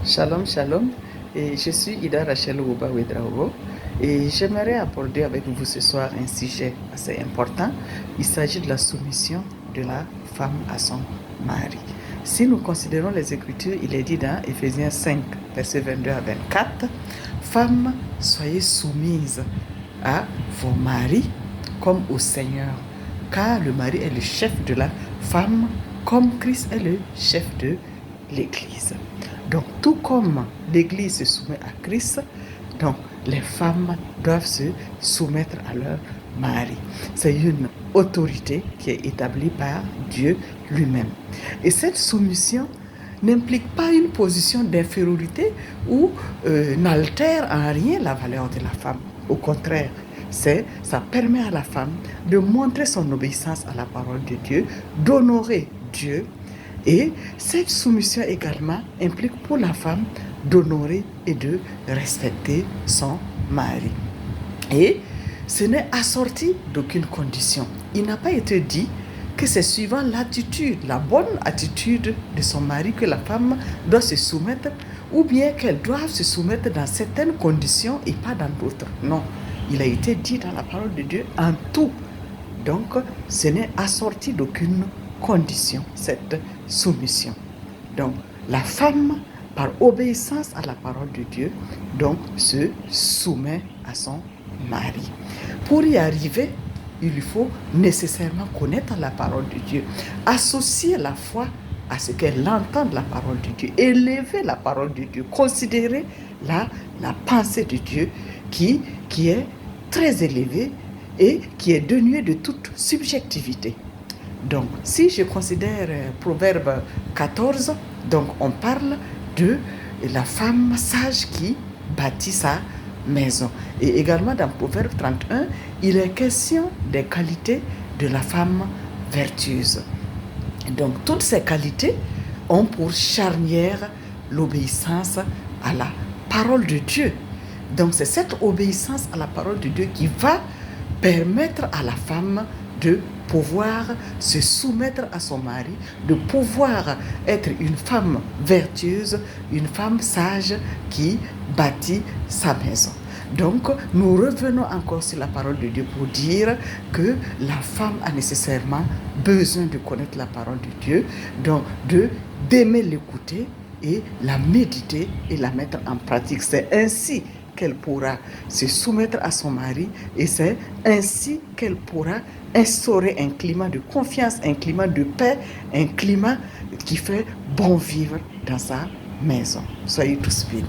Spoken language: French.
Shalom, shalom. Et je suis Ida Rachel Ouba Ouedraogo et j'aimerais aborder avec vous ce soir un sujet assez important. Il s'agit de la soumission de la femme à son mari. Si nous considérons les Écritures, il est dit dans Éphésiens 5, versets 22 à 24, « Femmes, soyez soumises à vos maris comme au Seigneur, car le mari est le chef de la femme, comme Christ est le chef de l'Église. » Donc, tout comme l'Église se soumet à Christ, donc les femmes doivent se soumettre à leur mari. C'est une autorité qui est établie par Dieu lui-même. Et cette soumission n'implique pas une position d'infériorité ou n'altère en rien la valeur de la femme. Au contraire, ça permet à la femme de montrer son obéissance à la parole de Dieu, d'honorer Dieu. Et cette soumission également implique pour la femme d'honorer et de respecter son mari. Et ce n'est assorti d'aucune condition. Il n'a pas été dit que c'est suivant l'attitude, la bonne attitude de son mari que la femme doit se soumettre, ou bien qu'elle doit se soumettre dans certaines conditions et pas dans d'autres. Non, il a été dit dans la parole de Dieu en tout. Donc, ce n'est assorti d'aucune condition, cette soumission. Donc, la femme, par obéissance à la parole de Dieu, donc se soumet à son mari. Pour y arriver, il faut nécessairement connaître la parole de Dieu, associer la foi à ce qu'elle entende la parole de Dieu, élever la parole de Dieu, considérer la pensée de Dieu qui est très élevée et qui est dénuée de toute subjectivité. Donc, si je considère Proverbe 14, donc on parle de la femme sage qui bâtit sa maison. Et également dans Proverbe 31, il est question des qualités de la femme vertueuse. Donc, toutes ces qualités ont pour charnière l'obéissance à la parole de Dieu. Donc, c'est cette obéissance à la parole de Dieu qui va permettre à la femme de pouvoir se soumettre à son mari, de pouvoir être une femme vertueuse, une femme sage qui bâtit sa maison. Donc, nous revenons encore sur la parole de Dieu pour dire que la femme a nécessairement besoin de connaître la parole de Dieu, donc d'aimer l'écouter et la méditer et la mettre en pratique. C'est ainsi qu'elle pourra se soumettre à son mari et c'est ainsi qu'elle pourra instaurer un climat de confiance, un climat de paix, un climat qui fait bon vivre dans sa maison. Soyez tous bénis.